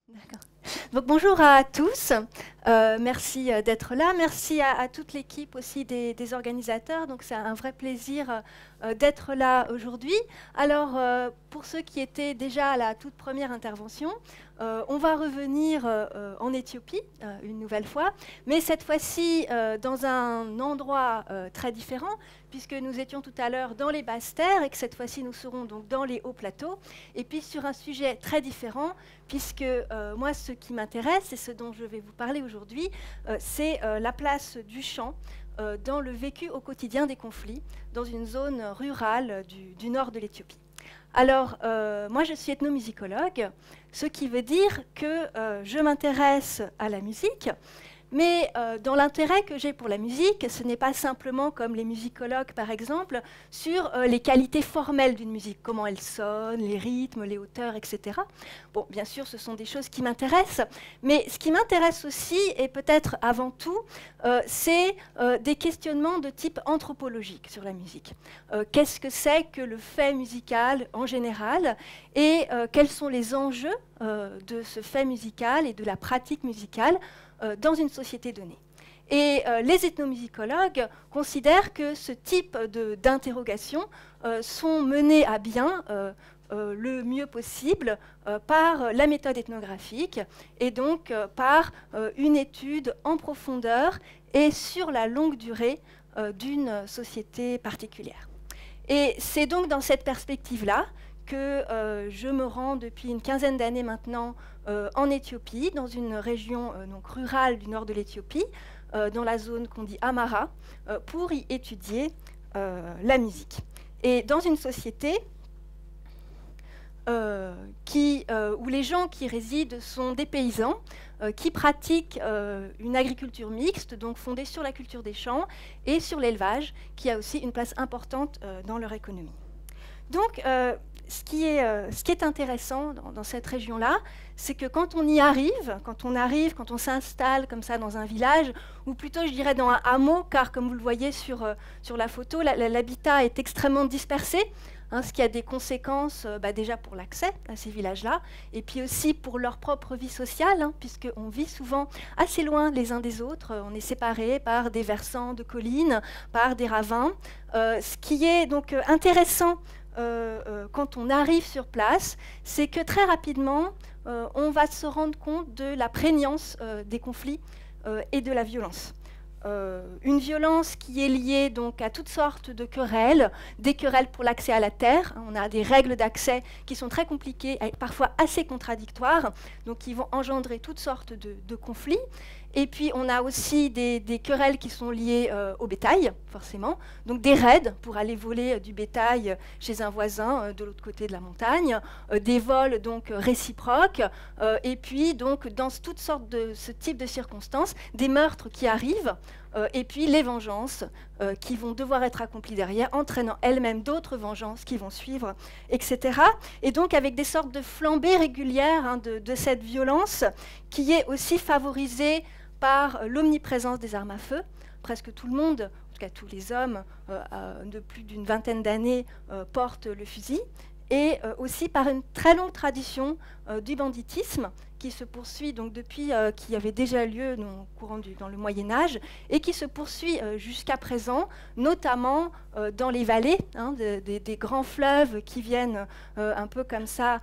D'accord. Donc bonjour à tous, merci d'être là, merci à toute l'équipe aussi des organisateurs, donc c'est un vrai plaisir d'être là aujourd'hui. Alors pour ceux qui étaient déjà à la toute première intervention, on va revenir en Éthiopie une nouvelle fois, mais cette fois-ci dans un endroit très différent, puisque nous étions tout à l'heure dans les basses terres et que cette fois-ci nous serons donc dans les hauts plateaux, et puis sur un sujet très différent, puisque moi ce qui m'intéresse et ce dont je vais vous parler aujourd'hui, c'est la place du chant dans le vécu au quotidien des conflits, dans une zone rurale du nord de l'Éthiopie. Alors, moi je suis ethnomusicologue, ce qui veut dire que je m'intéresse à la musique, mais dans l'intérêt que j'ai pour la musique, ce n'est pas simplement comme les musicologues par exemple, sur les qualités formelles d'une musique, comment elle sonne, les rythmes, les hauteurs, etc. Bon, bien sûr, ce sont des choses qui m'intéressent, mais ce qui m'intéresse aussi, et peut-être avant tout, c'est des questionnements de type anthropologique sur la musique. Qu'est-ce que c'est que le fait musical en général, et quels sont les enjeux de ce fait musical et de la pratique musicale dans une société donnée. Et les ethnomusicologues considèrent que ce type d'interrogations sont menées à bien le mieux possible par la méthode ethnographique et donc par une étude en profondeur et sur la longue durée d'une société particulière. Et c'est donc dans cette perspective-là que je me rends depuis une quinzaine d'années maintenant en Éthiopie, dans une région donc rurale du nord de l'Éthiopie, dans la zone qu'on dit Amara, pour y étudier la musique. Et dans une société où les gens qui résident sont des paysans qui pratiquent une agriculture mixte, donc fondée sur la culture des champs et sur l'élevage, qui a aussi une place importante dans leur économie. Donc, ce qui est intéressant dans cette région-là, c'est que quand on y arrive, quand on s'installe comme ça dans un village, ou plutôt je dirais dans un hameau, car comme vous le voyez sur la photo, l'habitat est extrêmement dispersé, hein, ce qui a des conséquences déjà pour l'accès à ces villages-là, et puis aussi pour leur propre vie sociale, hein, puisqu'on vit souvent assez loin les uns des autres, on est séparés par des versants de collines, par des ravins, ce qui est donc intéressant quand on arrive sur place, c'est que très rapidement, on va se rendre compte de la prégnance des conflits et de la violence. Une violence qui est liée donc à toutes sortes de querelles, des querelles pour l'accès à la terre. On a des règles d'accès qui sont très compliquées, et parfois assez contradictoires, donc qui vont engendrer toutes sortes de conflits. Et puis on a aussi des querelles qui sont liées au bétail, forcément, donc des raids pour aller voler du bétail chez un voisin de l'autre côté de la montagne, des vols donc réciproques, et puis donc dans toutes sortes de ce type de circonstances, des meurtres qui arrivent, et puis les vengeances qui vont devoir être accomplies derrière, entraînant elles-mêmes d'autres vengeances qui vont suivre, etc. Et donc avec des sortes de flambées régulières hein, de cette violence qui est aussi favorisée par l'omniprésence des armes à feu. Presque tout le monde, en tout cas tous les hommes de plus d'une vingtaine d'années portent le fusil, et aussi par une très longue tradition du banditisme qui se poursuit donc depuis qui avait déjà lieu dans le Moyen-Âge et qui se poursuit jusqu'à présent, notamment dans les vallées hein, des grands fleuves qui viennent un peu comme ça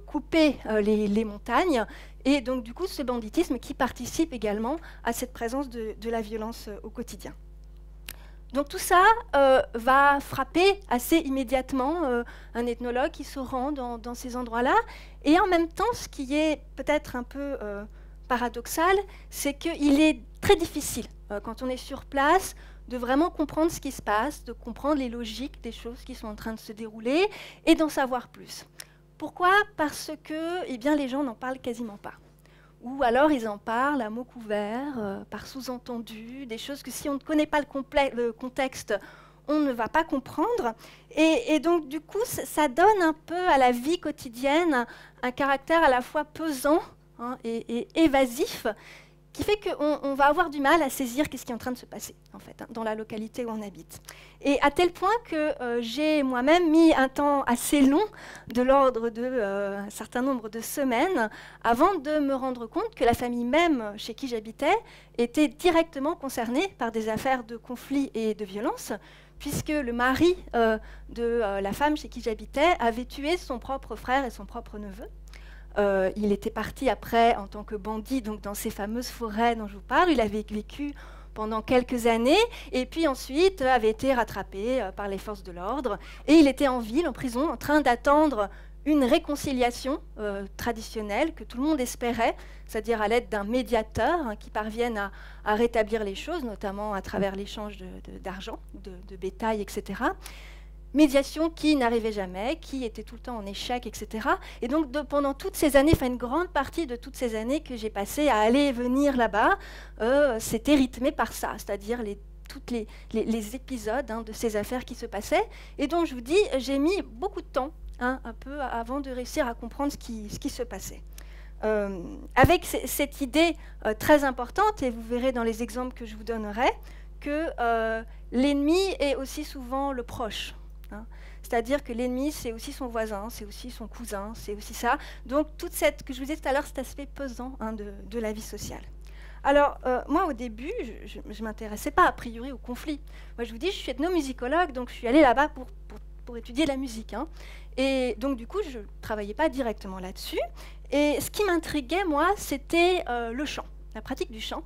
couper les montagnes. Et donc du coup ce banditisme qui participe également à cette présence de la violence au quotidien. Donc tout ça va frapper assez immédiatement un ethnologue qui se rend dans ces endroits-là. Et en même temps, ce qui est peut-être un peu paradoxal, c'est qu'il est très difficile, quand on est sur place, de vraiment comprendre ce qui se passe, de comprendre les logiques des choses qui sont en train de se dérouler et d'en savoir plus. Pourquoi ? Parce que eh bien, les gens n'en parlent quasiment pas. Ou alors ils en parlent à mots couverts, par sous-entendu, des choses que si on ne connaît pas le contexte, on ne va pas comprendre. Et donc du coup, ça donne un peu à la vie quotidienne un caractère à la fois pesant hein, et évasif, qui fait qu'on va avoir du mal à saisir qu'est-ce qui est en train de se passer, en fait, hein, dans la localité où on habite. Et à tel point que j'ai moi-même mis un temps assez long, de l'ordre de un certain nombre de semaines, avant de me rendre compte que la famille même chez qui j'habitais était directement concernée par des affaires de conflit et de violence, puisque le mari de la femme chez qui j'habitais avait tué son propre frère et son propre neveu. Il était parti après en tant que bandit, donc dans ces fameuses forêts dont je vous parle. Il avait vécu pendant quelques années, et puis ensuite avait été rattrapé par les forces de l'ordre. Et il était en ville, en prison, en train d'attendre une réconciliation traditionnelle que tout le monde espérait, c'est-à-dire à l'aide d'un médiateur hein, qui parvienne à rétablir les choses, notamment à travers l'échange d'argent, de bétail, etc. Médiation qui n'arrivait jamais, qui était tout le temps en échec, etc. Et donc pendant toutes ces années, enfin une grande partie de toutes ces années que j'ai passées à aller et venir là-bas, c'était rythmé par ça, c'est-à-dire tous les épisodes hein, de ces affaires qui se passaient. Et donc je vous dis, j'ai mis beaucoup de temps, hein, un peu avant de réussir à comprendre ce qui se passait. Avec cette idée très importante, et vous verrez dans les exemples que je vous donnerai, que l'ennemi est aussi souvent le proche. Hein. C'est-à-dire que l'ennemi, c'est aussi son voisin, c'est aussi son cousin, c'est aussi ça. Donc, toute cette, que je vous disais tout à l'heure, cet aspect pesant hein, de la vie sociale. Alors, moi, au début, je ne m'intéressais pas a priori au conflit. Moi, je vous dis, je suis ethnomusicologue, donc je suis allée là-bas pour étudier la musique. Hein. Et donc, du coup, je ne travaillais pas directement là-dessus. Et ce qui m'intriguait, moi, c'était le chant, la pratique du chant,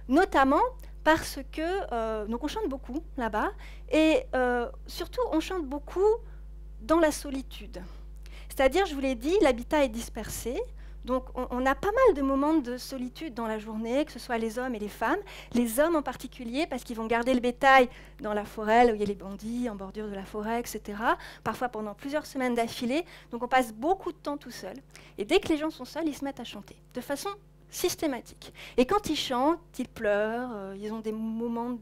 notamment parce que donc on chante beaucoup là-bas, et surtout on chante beaucoup dans la solitude. C'est-à-dire, je vous l'ai dit, l'habitat est dispersé, donc on a pas mal de moments de solitude dans la journée, que ce soit les hommes et les femmes, les hommes en particulier, parce qu'ils vont garder le bétail dans la forêt, là où il y a les bandits, en bordure de la forêt, etc., parfois pendant plusieurs semaines d'affilée, donc on passe beaucoup de temps tout seul. Et dès que les gens sont seuls, ils se mettent à chanter, de façon systématique. Et quand ils chantent, ils pleurent, ils ont des moments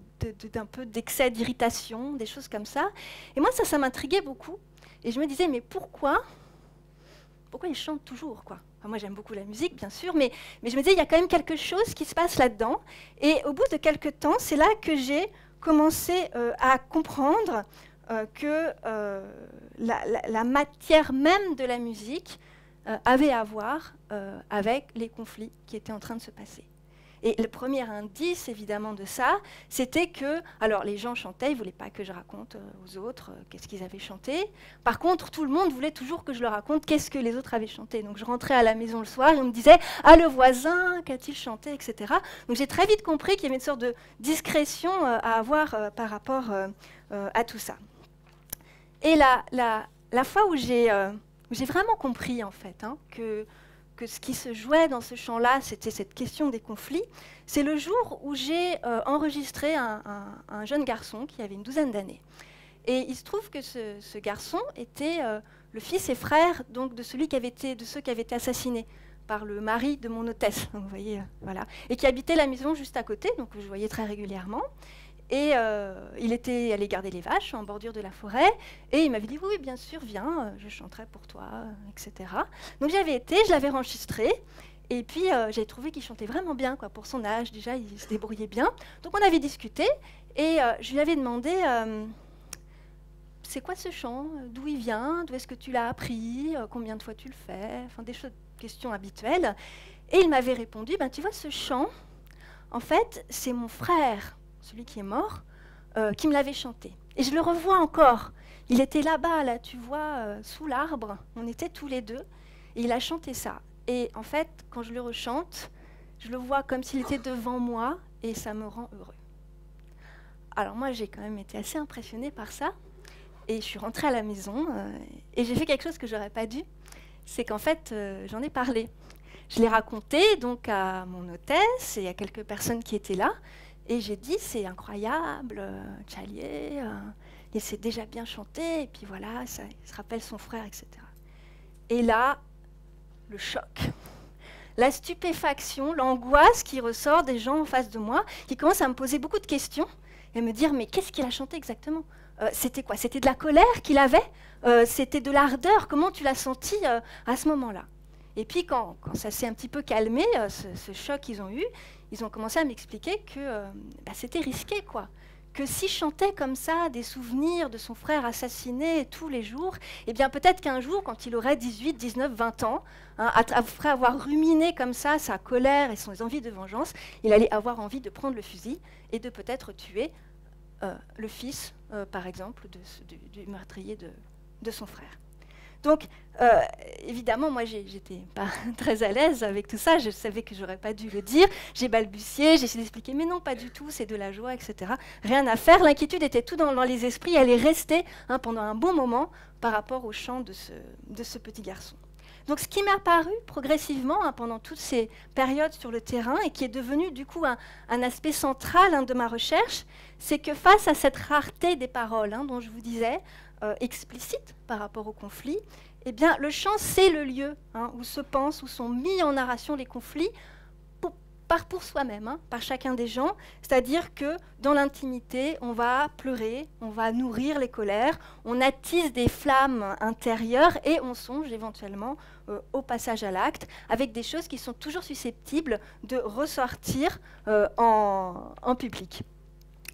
d'un peu d'excès d'irritation, des choses comme ça. Et moi, ça m'intriguait beaucoup. Et je me disais, mais pourquoi ils chantent toujours, quoi? Enfin, moi, j'aime beaucoup la musique, bien sûr, mais je me disais, il y a quand même quelque chose qui se passe là-dedans. Et au bout de quelques temps, c'est là que j'ai commencé à comprendre que la matière même de la musique avait à voir avec les conflits qui étaient en train de se passer. Et le premier indice, évidemment, de ça, c'était que, alors les gens chantaient, ils ne voulaient pas que je raconte aux autres qu'est-ce qu'ils avaient chanté. Par contre, tout le monde voulait toujours que je leur raconte qu'est-ce que les autres avaient chanté. Donc je rentrais à la maison le soir et on me disait « Ah, le voisin, qu'a-t-il chanté ?» etc. Donc j'ai très vite compris qu'il y avait une sorte de discrétion à avoir par rapport à tout ça. Et la fois où j'ai vraiment compris, en fait, hein, que ce qui se jouait dans ce chant-là, c'était cette question des conflits, c'est le jour où j'ai enregistré un jeune garçon qui avait une douzaine d'années. Et il se trouve que ce garçon était le fils et frère donc, de ceux qui avaient été assassinés par le mari de mon hôtesse, donc, vous voyez, voilà, et qui habitait la maison juste à côté, donc je voyais très régulièrement. Et il était allé garder les vaches en bordure de la forêt. Et il m'avait dit, oui, bien sûr, viens, je chanterai pour toi, etc. Donc j'avais été, je l'avais enregistré. Et puis j'ai trouvé qu'il chantait vraiment bien, quoi, pour son âge. Déjà, il se débrouillait bien. Donc on avait discuté. Et je lui avais demandé, c'est quoi ce chant? D'où il vient? D'où est-ce que tu l'as appris? Combien de fois tu le fais? Enfin, des questions habituelles. Et il m'avait répondu, ben, tu vois, ce chant, en fait, c'est mon frère, celui qui est mort, qui me l'avait chanté. Et je le revois encore. Il était là-bas, là, tu vois, sous l'arbre. On était tous les deux. Et il a chanté ça. Et en fait, quand je le rechante, je le vois comme s'il était devant moi et ça me rend heureux. Alors moi, j'ai quand même été assez impressionnée par ça. Et je suis rentrée à la maison et j'ai fait quelque chose que je n'aurais pas dû. C'est qu'en fait, j'en ai parlé. Je l'ai raconté donc à mon hôtesse et à quelques personnes qui étaient là. Et j'ai dit, c'est incroyable, Tchalier, il s'est déjà bien chanté, et puis voilà, ça, il se rappelle son frère, etc. Et là, le choc, la stupéfaction, l'angoisse qui ressort des gens en face de moi, qui commencent à me poser beaucoup de questions, et me dire, mais qu'est-ce qu'il a chanté exactement? C'était quoi? C'était de la colère qu'il avait? C'était de l'ardeur? Comment tu l'as senti à ce moment-là? Et puis quand ça s'est un petit peu calmé, ce choc qu'ils ont eu, ils ont commencé à m'expliquer que c'était risqué, quoi. Que s'il chantait comme ça des souvenirs de son frère assassiné tous les jours, eh bien peut-être qu'un jour, quand il aurait 18, 19, 20 ans, après avoir ruminé comme ça sa colère et ses envies de vengeance, il allait avoir envie de prendre le fusil et de peut-être tuer le fils, par exemple, du meurtrier de son frère. Donc, évidemment, moi, j'étais pas très à l'aise avec tout ça. Je savais que j'aurais pas dû le dire. J'ai balbutié, j'ai essayé d'expliquer, mais non, pas du tout, c'est de la joie, etc. Rien à faire. L'inquiétude était tout dans les esprits. Elle est restée pendant un bon moment par rapport au chant de ce petit garçon. Donc, ce qui m'a paru progressivement pendant toutes ces périodes sur le terrain et qui est devenu du coup un aspect central de ma recherche, c'est que face à cette rareté des paroles dont je vous disais, explicite par rapport au conflit, eh bien, le chant, c'est le lieu où se pensent, où sont mis en narration les conflits pour soi-même, par chacun des gens. C'est-à-dire que dans l'intimité, on va pleurer, on va nourrir les colères, on attise des flammes intérieures et on songe éventuellement au passage à l'acte avec des choses qui sont toujours susceptibles de ressortir en public.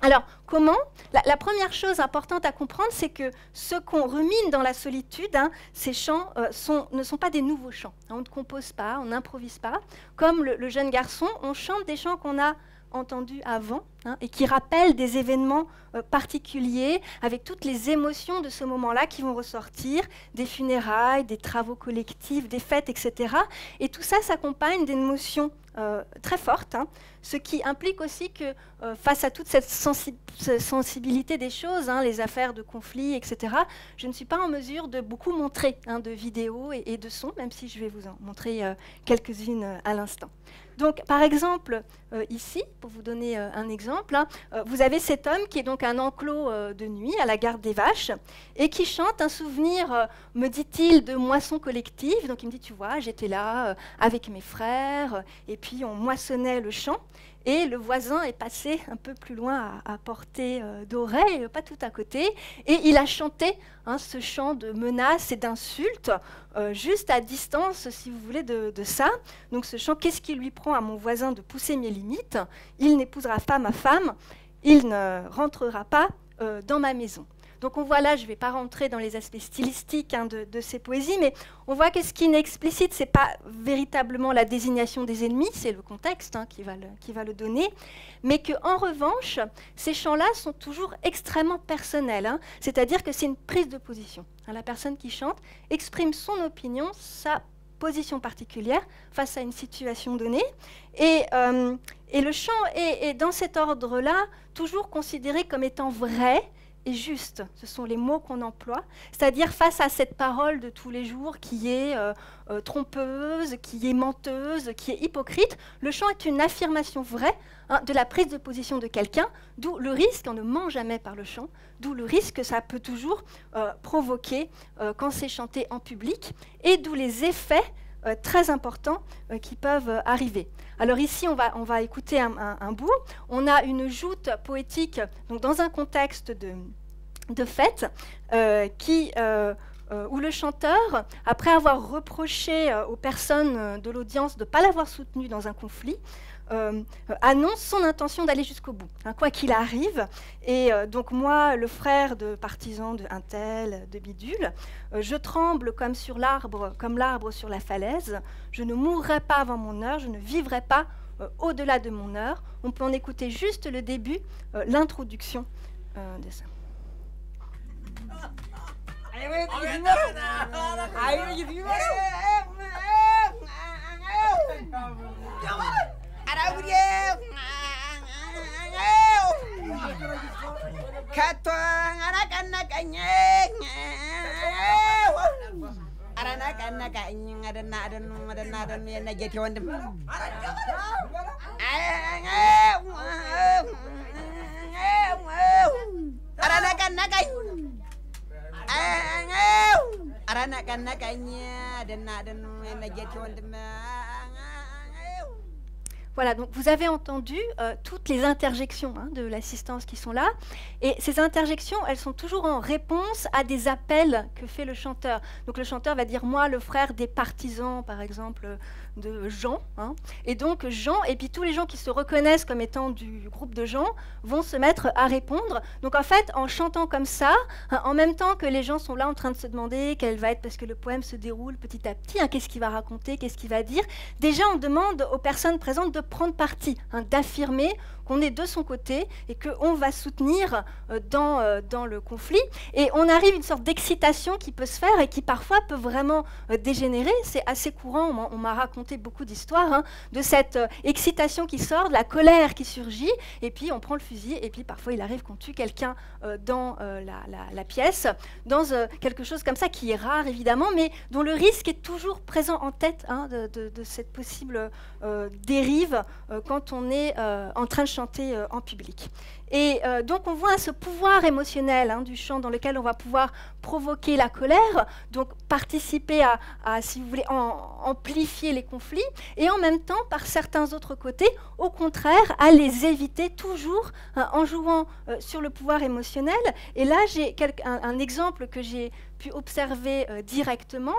Alors, comment ? La première chose importante à comprendre, c'est que ce qu'on rumine dans la solitude, ces chants ne sont pas des nouveaux chants. On ne compose pas, on n'improvise pas. Comme le jeune garçon, on chante des chants qu'on a entendus avant et qui rappellent des événements particuliers, avec toutes les émotions de ce moment-là qui vont ressortir, des funérailles, des travaux collectifs, des fêtes, etc. Et tout ça s'accompagne d'émotions très fortes, ce qui implique aussi que face à toute cette sensibilité des choses, les affaires de conflit, etc., je ne suis pas en mesure de beaucoup montrer de vidéos et de sons, même si je vais vous en montrer quelques-unes à l'instant. Donc, par exemple, ici, pour vous donner un exemple, vous avez cet homme qui est donc un enclos de nuit à la garde des vaches et qui chante un souvenir, me dit-il, de moisson collective. Donc, il me dit, tu vois, j'étais là avec mes frères et puis on moissonnait le champ. Et le voisin est passé un peu plus loin à portée d'oreille, pas tout à côté, et il a chanté ce chant de menaces et d'insultes, juste à distance, si vous voulez, de ça. Donc ce chant, qu'est-ce qui lui prend à mon voisin de pousser mes limites ? Il n'épousera pas ma femme, il ne rentrera pas dans ma maison. Donc on voit là, je ne vais pas rentrer dans les aspects stylistiques de ces poésies, mais on voit que ce qui n'est explicite, ce n'est pas véritablement la désignation des ennemis, c'est le contexte qui va le donner, mais qu'en revanche, ces chants-là sont toujours extrêmement personnels, c'est-à-dire que c'est une prise de position. La personne qui chante exprime son opinion, sa position particulière face à une situation donnée, et le chant est dans cet ordre-là toujours considéré comme étant vrai, et juste, ce sont les mots qu'on emploie, c'est-à-dire face à cette parole de tous les jours qui est trompeuse, qui est menteuse, qui est hypocrite, le chant est une affirmation vraie de la prise de position de quelqu'un, d'où le risque, on ne ment jamais par le chant, d'où le risque que ça peut toujours provoquer quand c'est chanté en public, et d'où les effets très importants qui peuvent arriver. Alors ici, on va écouter un bout. On a une joute poétique donc dans un contexte de fête où le chanteur, après avoir reproché aux personnes de l'audience de ne pas l'avoir soutenu dans un conflit, annonce son intention d'aller jusqu'au bout, quoi qu'il arrive. Et donc moi, le frère de partisan de un tel, de bidule, je tremble comme l'arbre sur la falaise. Je ne mourrai pas avant mon heure, je ne vivrai pas au-delà de mon heure. On peut en écouter juste le début, l'introduction de ça. Voilà, donc vous avez entendu toutes les interjections de l'assistance qui sont là. Et ces interjections, elles sont toujours en réponse à des appels que fait le chanteur. Donc le chanteur va dire « moi, le frère des partisans, par exemple, de Jean ». Et donc Jean, et puis tous les gens qui se reconnaissent comme étant du groupe de Jean, vont se mettre à répondre. Donc en fait, en chantant comme ça, en même temps que les gens sont là en train de se demander quelle va être, parce que le poème se déroule petit à petit, qu'est-ce qu'il va raconter, qu'est-ce qu'il va dire, déjà on demande aux personnes présentes de prendre parti, d'affirmer qu'on est de son côté et qu'on va soutenir dans le conflit. Et on arrive à une sorte d'excitation qui peut se faire et qui parfois peut vraiment dégénérer. C'est assez courant, on m'a raconté beaucoup d'histoires de cette excitation qui sort, de la colère qui surgit, et puis on prend le fusil, et puis parfois il arrive qu'on tue quelqu'un dans la pièce, dans quelque chose comme ça qui est rare évidemment, mais dont le risque est toujours présent en tête de cette possible dérive quand on est en train de chanter en public. Et donc on voit ce pouvoir émotionnel du chant dans lequel on va pouvoir provoquer la colère, donc participer à si vous voulez, amplifier les conflits, et en même temps, par certains autres côtés, au contraire, à les éviter toujours en jouant sur le pouvoir émotionnel. Et là, j'ai un exemple que j'ai pu observer directement,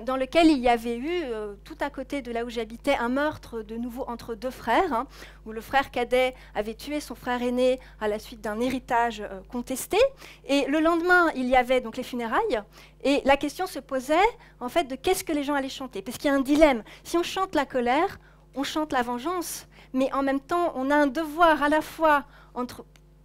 dans lequel il y avait eu, tout à côté de là où j'habitais, un meurtre de nouveau entre deux frères, où le frère cadet avait tué son frère aîné à la suite d'un héritage contesté. Et le lendemain, il y avait donc les funérailles, et la question se posait en fait de qu'est-ce que les gens allaient chanter. Parce qu'il y a un dilemme. Si on chante la colère, on chante la vengeance, mais en même temps, on a un devoir à la fois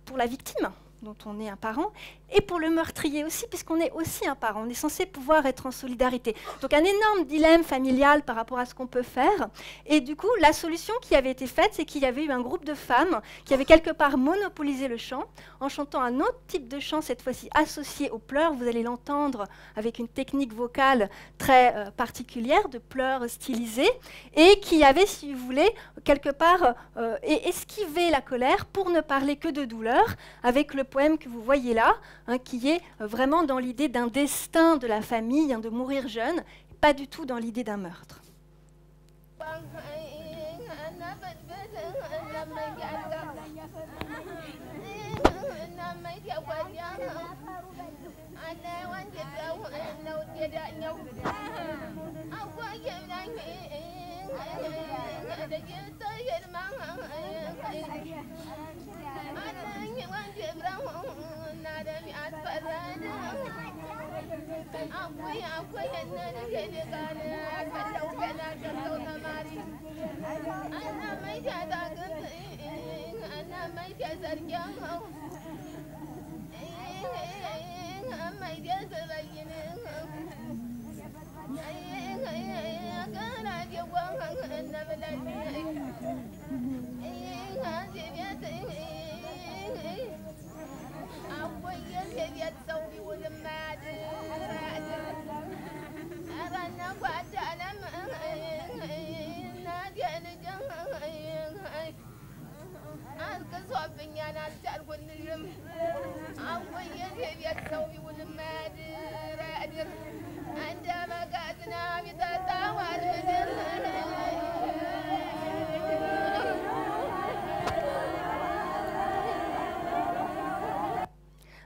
pour la victime, dont on est un parent, et pour le meurtrier aussi, puisqu'on est aussi un parent. On est censé pouvoir être en solidarité. Donc un énorme dilemme familial par rapport à ce qu'on peut faire. Et du coup, la solution qui avait été faite, c'est qu'il y avait eu un groupe de femmes qui avaient quelque part monopolisé le chant, en chantant un autre type de chant, cette fois-ci associé aux pleurs. Vous allez l'entendre avec une technique vocale très particulière, de pleurs stylisés, et qui avait, si vous voulez, quelque part esquivé la colère pour ne parler que de douleur, avec le poème que vous voyez là, qui est vraiment dans l'idée d'un destin de la famille, de mourir jeune, pas du tout dans l'idée d'un meurtre.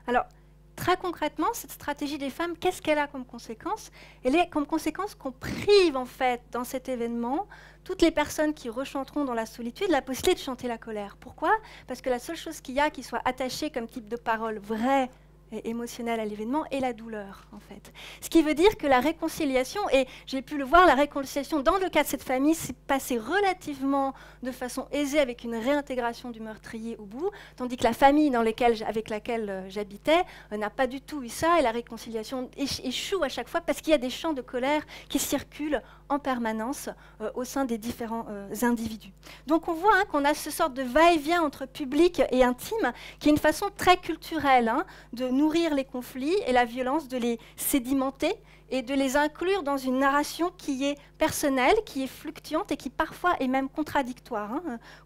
Alors, très concrètement, cette stratégie des femmes, qu'est-ce qu'elle a comme conséquence? Elle est comme conséquence qu'on prive, en fait, dans cet événement, toutes les personnes qui rechanteront dans la solitude la possibilité de chanter la colère. Pourquoi? Parce que la seule chose qu'il y a qui soit attachée comme type de parole vraie et émotionnelle à l'événement est la douleur, en fait. Ce qui veut dire que la réconciliation, et j'ai pu le voir, la réconciliation dans le cas de cette famille s'est passée relativement de façon aisée avec une réintégration du meurtrier au bout, tandis que la famille avec laquelle j'habitais n'a pas du tout eu ça, et la réconciliation échoue à chaque fois parce qu'il y a des chants de colère qui circulent en permanence au sein des différents individus. Donc on voit qu'on a ce sorte de va-et-vient entre public et intime, qui est une façon très culturelle de nourrir les conflits et la violence, de les sédimenter et de les inclure dans une narration qui est personnelle, qui est fluctuante et qui parfois est même contradictoire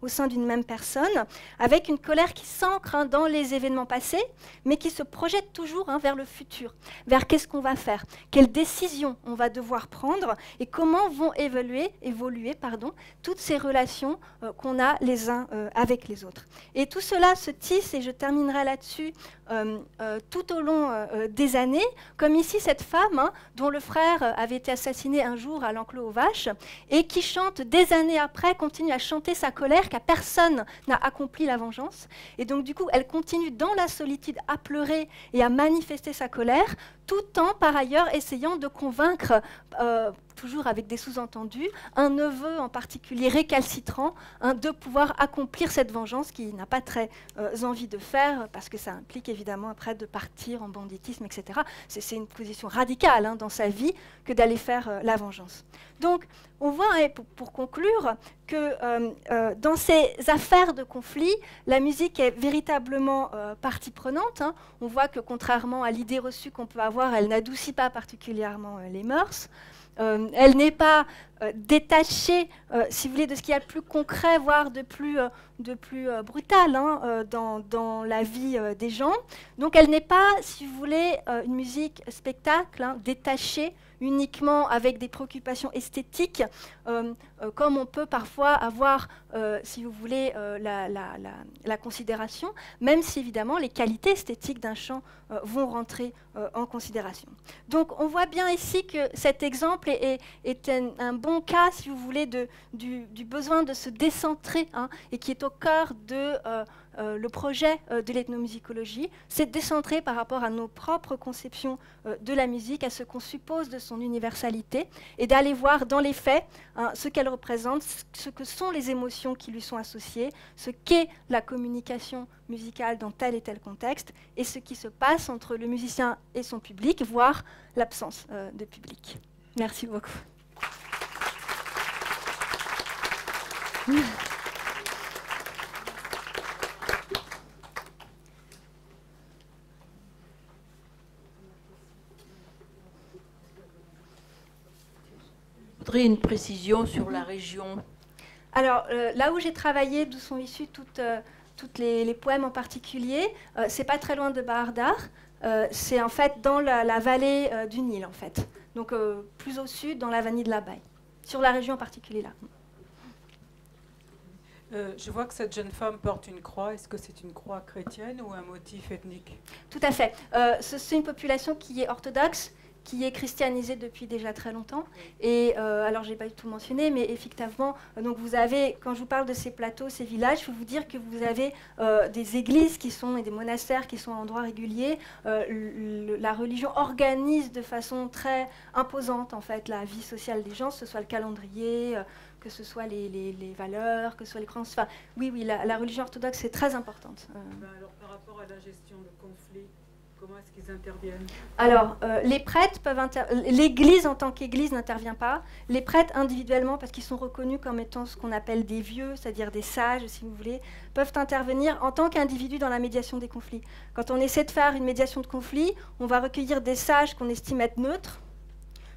au sein d'une même personne, avec une colère qui s'ancre dans les événements passés, mais qui se projette toujours vers le futur, vers qu'est-ce qu'on va faire, quelles décisions on va devoir prendre et comment vont évoluer toutes ces relations qu'on a les uns avec les autres. Et tout cela se tisse, et je terminerai là-dessus, tout au long des années, comme ici cette femme dont le frère avait été assassiné un jour à l'enclos aux vaches, et qui chante des années après, continue à chanter sa colère, car personne n'a accompli la vengeance. Et donc du coup, elle continue dans la solitude à pleurer et à manifester sa colère, tout en par ailleurs essayant de convaincre, toujours avec des sous-entendus, un neveu en particulier récalcitrant de pouvoir accomplir cette vengeance qu'il n'a pas très envie de faire, parce que ça implique évidemment après de partir en banditisme, etc. C'est une position radicale dans sa vie que d'aller faire la vengeance. Donc on voit, pour conclure, que dans ces affaires de conflit, la musique est véritablement partie prenante. On voit que contrairement à l'idée reçue qu'on peut avoir, elle n'adoucit pas particulièrement les mœurs. Elle n'est pas détachée, si vous voulez, de ce qu'il y a de plus concret, voire de plus brutal dans la vie des gens. Donc elle n'est pas, si vous voulez, une musique spectacle, détachée uniquement avec des préoccupations esthétiques, comme on peut parfois avoir, si vous voulez, la considération, même si évidemment les qualités esthétiques d'un chant vont rentrer en considération. Donc on voit bien ici que cet exemple est un bon cas, si vous voulez, du besoin de se décentrer, et qui est au cœur de le projet de l'ethnomusicologie, c'est de décentrer par rapport à nos propres conceptions de la musique, à ce qu'on suppose de son universalité, et d'aller voir dans les faits ce qu'elle représente, ce que sont les émotions qui lui sont associées, ce qu'est la communication musicale dans tel et tel contexte, et ce qui se passe entre le musicien et son public, voire l'absence de public. Merci beaucoup. Je voudrais une précision sur la région. Alors, là où j'ai travaillé, d'où sont issus toutes les poèmes en particulier, c'est pas très loin de Bahardar. C'est en fait dans la vallée du Nil, en fait. Donc, plus au sud, dans la vallée de l'Abaye. Sur la région en particulier, là. Je vois que cette jeune femme porte une croix. Est-ce que c'est une croix chrétienne ou un motif ethnique? Tout à fait. C'est une population qui est orthodoxe, qui est christianisée depuis déjà très longtemps. Et alors, je n'ai pas du tout mentionné, mais effectivement, donc vous avez, quand je vous parle de ces plateaux, ces villages, il faut vous dire que vous avez des églises et des monastères qui sont à endroits réguliers. La religion organise de façon très imposante, en fait, la vie sociale des gens, que ce soit le calendrier, que ce soit les valeurs, que ce soit les croyances. Enfin, oui, la religion orthodoxe est très importante. Alors, par rapport à la gestion de conflits, comment est-ce qu'ils interviennent? Alors, les prêtres peuvent l'Église en tant qu'Église n'intervient pas. Les prêtres individuellement, parce qu'ils sont reconnus comme étant ce qu'on appelle des vieux, c'est-à-dire des sages, si vous voulez, peuvent intervenir en tant qu'individus dans la médiation des conflits. Quand on essaie de faire une médiation de conflit, on va recueillir des sages qu'on estime être neutres,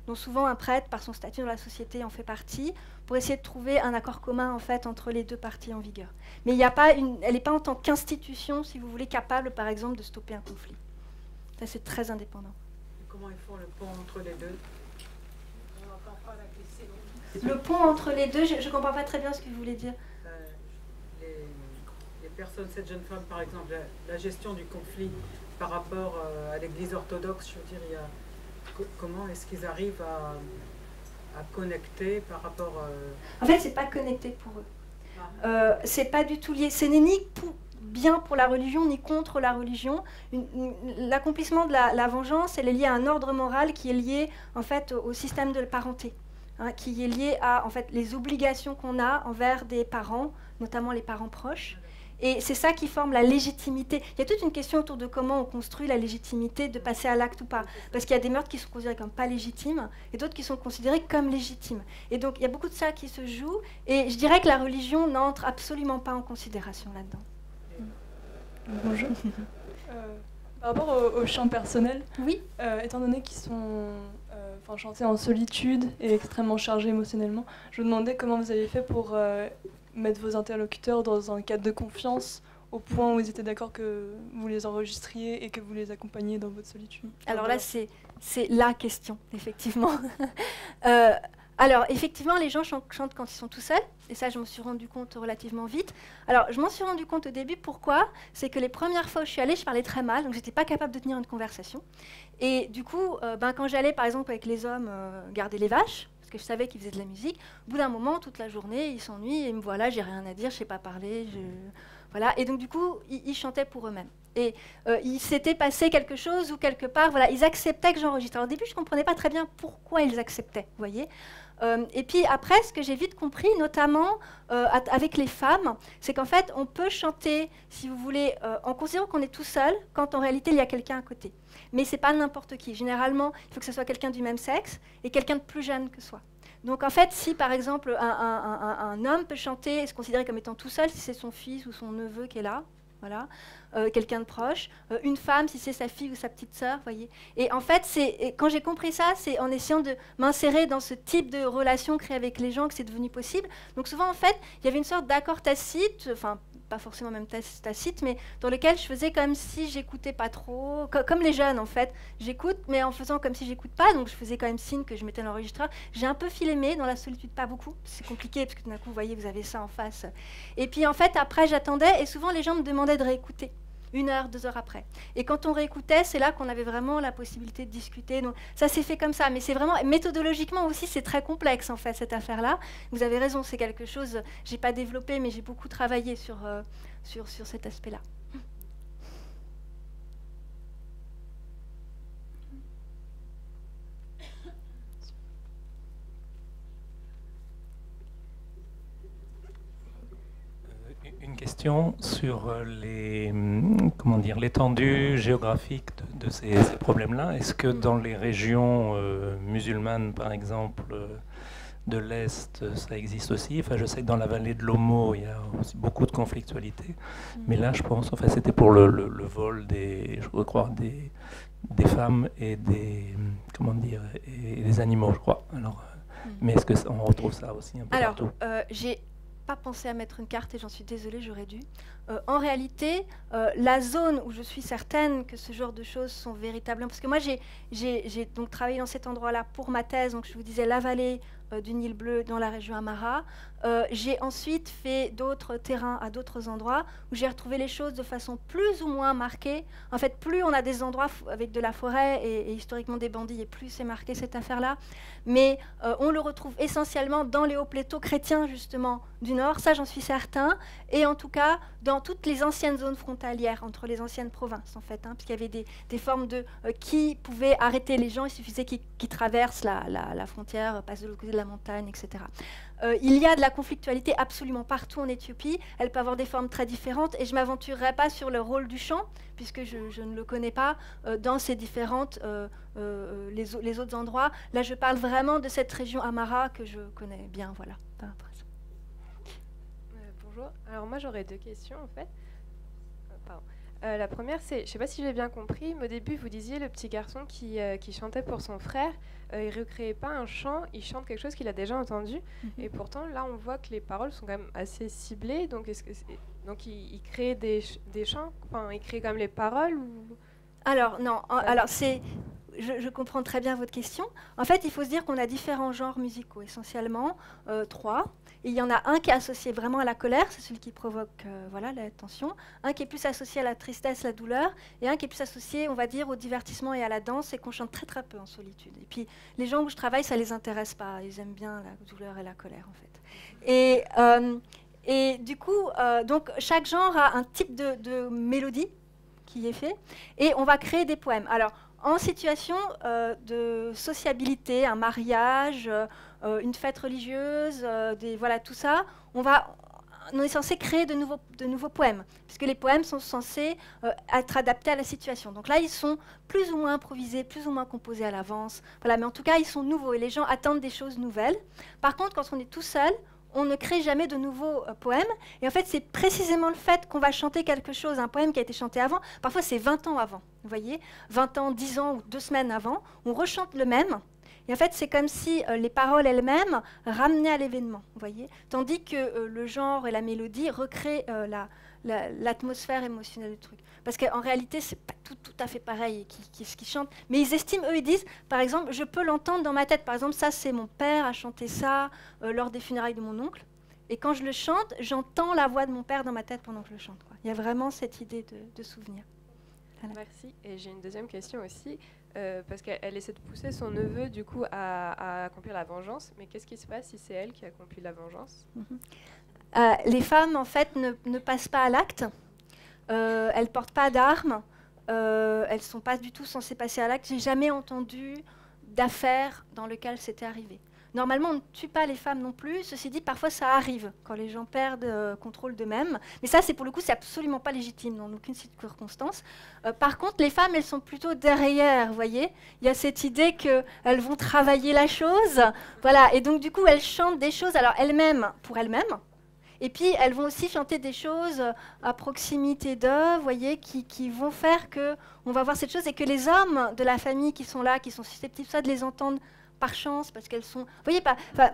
dont souvent un prêtre, par son statut dans la société, en fait partie, pour essayer de trouver un accord commun en fait entre les deux parties en vigueur. Mais elle n'est pas en tant qu'institution, si vous voulez, capable, par exemple, de stopper un conflit. Ça, c'est très indépendant. Et comment ils font le pont entre les deux? On n'entend pas la question. Le pont entre les deux, je ne comprends pas très bien ce que vous voulez dire. Les personnes, cette jeune femme, par exemple, la gestion du conflit par rapport à l'Église orthodoxe, je veux dire, comment est-ce qu'ils arrivent à connecter par rapport... En fait, c'est pas connecté pour eux. C'est pas du tout lié. Ce n'est ni bien pour la religion, ni contre la religion. L'accomplissement de la vengeance, elle est liée à un ordre moral qui est lié, en fait, au système de la parenté, qui est lié à, en fait, les obligations qu'on a envers des parents, notamment les parents proches. Et c'est ça qui forme la légitimité. Il y a toute une question autour de comment on construit la légitimité de passer à l'acte ou pas. Parce qu'il y a des meurtres qui sont considérés comme pas légitimes et d'autres qui sont considérés comme légitimes. Et donc, il y a beaucoup de ça qui se joue. Et je dirais que la religion n'entre absolument pas en considération là-dedans. Bonjour. Par rapport au chant personnel, Oui. Étant donné qu'ils sont chantés en solitude et extrêmement chargés émotionnellement, je vous demandais comment vous avez fait pour mettre vos interlocuteurs dans un cadre de confiance au point où ils étaient d'accord que vous les enregistriez et que vous les accompagniez dans votre solitude. Alors là, c'est la question, effectivement. Alors, effectivement, les gens chantent quand ils sont tout seuls, et ça, je m'en suis rendu compte relativement vite. Alors, je m'en suis rendu compte au début, pourquoi? C'est que les premières fois où je suis allée, je parlais très mal, donc je n'étais pas capable de tenir une conversation. Et du coup, quand j'allais, par exemple, avec les hommes garder les vaches, parce que je savais qu'ils faisaient de la musique, au bout d'un moment, toute la journée, ils s'ennuient, et me voilà, j'ai rien à dire, je ne sais pas parler, voilà. Et donc, du coup, ils chantaient pour eux-mêmes. Et il s'était passé quelque chose où, quelque part, voilà, ils acceptaient que j'enregistre. Alors, au début, je ne comprenais pas très bien pourquoi ils acceptaient, vous voyez. Et puis après, ce que j'ai vite compris, notamment avec les femmes, c'est qu'en fait, on peut chanter, si vous voulez, en considérant qu'on est tout seul, quand en réalité, il y a quelqu'un à côté. Mais ce n'est pas n'importe qui. Généralement, il faut que ce soit quelqu'un du même sexe et quelqu'un de plus jeune que soi. Donc en fait, si par exemple, un homme peut chanter et se considérer comme étant tout seul, si c'est son fils ou son neveu qui est là, voilà, quelqu'un de proche, une femme si c'est sa fille ou sa petite sœur, voyez. Et en fait, quand j'ai compris ça, c'est en essayant de m'insérer dans ce type de relation créée avec les gens que c'est devenu possible. Donc souvent, en fait, il y avait une sorte d'accord tacite, enfin pas forcément même tacite, mais dans lequel je faisais comme si j'écoutais pas trop, comme les jeunes en fait. J'écoute, mais en faisant comme si j'écoute pas, donc je faisais quand même signe que je mettais l'enregistreur. J'ai un peu filémé dans la solitude, pas beaucoup, c'est compliqué parce que tout d'un coup, vous voyez, vous avez ça en face. Et puis en fait, après, j'attendais, et souvent les gens me demandaient de réécouter. 1 heure, 2 heures après. Et quand on réécoutait, c'est là qu'on avait vraiment la possibilité de discuter. Donc ça s'est fait comme ça, mais c'est vraiment, méthodologiquement aussi, c'est très complexe en fait, cette affaire-là. Vous avez raison, c'est quelque chose, j'ai pas développé, mais j'ai beaucoup travaillé sur cet aspect-là. Une question sur l'étendue géographique de ces problèmes-là. Est-ce que dans les régions musulmanes, par exemple, de l'Est, ça existe aussi? Enfin, je sais que dans la vallée de l'Omo, il y a aussi beaucoup de conflictualité. Mais là, je pense, enfin, c'était pour le vol je crois, des femmes et des animaux, je crois. Alors, mais est-ce qu'on retrouve ça aussi un peu partout? J'ai pas pensé à mettre une carte et j'en suis désolée, j'aurais dû. En réalité, la zone où je suis certaine que ce genre de choses sont véritablement... Parce que moi, j'ai donc travaillé dans cet endroit-là pour ma thèse, donc je vous disais la vallée du Nil Bleu dans la région Amara. J'ai ensuite fait d'autres terrains à d'autres endroits où j'ai retrouvé les choses de façon plus ou moins marquée. En fait, plus on a des endroits avec de la forêt et historiquement des bandits, et plus c'est marqué cette affaire-là. Mais on le retrouve essentiellement dans les hauts plateaux chrétiens, justement, du Nord, ça j'en suis certain, et en tout cas dans toutes les anciennes zones frontalières entre les anciennes provinces, en fait, puisqu'il y avait des formes de qui pouvaient arrêter les gens, il suffisait qu'ils traversent la frontière, passent de l'autre côté de la montagne, etc. Il y a de la conflictualité absolument partout en Éthiopie. Elle peut avoir des formes très différentes et je ne m'aventurerai pas sur le rôle du chant, puisque je ne le connais pas dans ces différentes, les autres endroits. Là, je parle vraiment de cette région Amara que je connais bien. Voilà. Bonjour. Alors moi, j'aurais 2 questions en fait. Pardon. La première, c'est, je ne sais pas si j'ai bien compris, mais au début, vous disiez le petit garçon qui chantait pour son frère, il ne recréait pas un chant, il chante quelque chose qu'il a déjà entendu. Et pourtant, là, on voit que les paroles sont quand même assez ciblées. Donc, il crée des chants, enfin, il crée quand même les paroles ou... Alors, non. Alors, je comprends très bien votre question. En fait, il faut se dire qu'on a différents genres musicaux, essentiellement 3. Et il y en a un qui est associé vraiment à la colère, c'est celui qui provoque la tension. Un qui est plus associé à la tristesse, la douleur. Et un qui est plus associé, on va dire, au divertissement et à la danse, et qu'on chante très très peu en solitude. Et puis, les gens où je travaille, ça ne les intéresse pas. Ils aiment bien la douleur et la colère, en fait. Et du coup, donc, chaque genre a un type de mélodie qui est fait. Et on va créer des poèmes. Alors, en situation de sociabilité, un mariage, une fête religieuse, voilà, tout ça, on est censé créer de nouveaux poèmes, puisque les poèmes sont censés être adaptés à la situation. Donc là, ils sont plus ou moins improvisés, plus ou moins composés à l'avance. Voilà, mais en tout cas, ils sont nouveaux et les gens attendent des choses nouvelles. Par contre, quand on est tout seul, on ne crée jamais de nouveaux poèmes. Et en fait, c'est précisément le fait qu'on va chanter quelque chose, un poème qui a été chanté avant. Parfois, c'est 20 ans avant, vous voyez, 20 ans, 10 ans ou 2 semaines avant. On rechante le même. Et en fait, c'est comme si les paroles elles-mêmes ramenaient à l'événement, vous voyez. Tandis que le genre et la mélodie recréent l'atmosphère émotionnelle du truc. Parce qu'en réalité, c'est pas tout à fait pareil ce qu'ils chantent. Mais ils estiment, eux, ils disent, par exemple, je peux l'entendre dans ma tête. Par exemple, ça, c'est mon père a chanté ça lors des funérailles de mon oncle. Et quand je le chante, j'entends la voix de mon père dans ma tête pendant que je le chante, quoi. Il y a vraiment cette idée de souvenir. Voilà. Merci. Et j'ai une deuxième question aussi, parce qu'elle essaie de pousser son neveu, du coup, à accomplir la vengeance. Mais qu'est-ce qui se passe si c'est elle qui accomplit la vengeance? Les femmes, en fait, ne passent pas à l'acte. Elles ne portent pas d'armes. Elles ne sont pas du tout censées passer à l'acte. J'ai jamais entendu d'affaires dans lesquelles c'était arrivé. Normalement, on ne tue pas les femmes non plus. Ceci dit, parfois, ça arrive quand les gens perdent contrôle d'eux-mêmes. Mais ça, pour le coup, c'est absolument pas légitime dans aucune circonstance. Par contre, les femmes, elles sont plutôt derrière, vous voyez. Il y a cette idée qu'elles vont travailler la chose. Voilà. Et donc, du coup, elles chantent des choses, alors elles-mêmes, pour elles-mêmes. Et puis, elles vont aussi chanter des choses à proximité d'eux, vous voyez, qui vont faire qu'on va voir cette chose et que les hommes de la famille qui sont là, qui sont susceptibles soit de les entendre par chance, parce qu'elles sont... Vous voyez,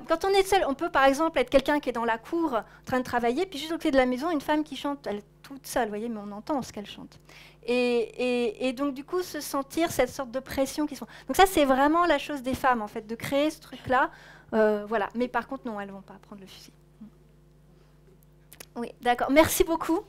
quand on est seul, on peut par exemple être quelqu'un qui est dans la cour en train de travailler, puis juste au pied de la maison, une femme qui chante, elle est toute seule, vous voyez, mais on entend ce qu'elle chante. Et donc, du coup, se sentir cette sorte de pression qui sont... Donc ça, c'est vraiment la chose des femmes, en fait, de créer ce truc-là. Voilà. Mais par contre, non, elles ne vont pas prendre le fusil. Oui, d'accord. Merci beaucoup.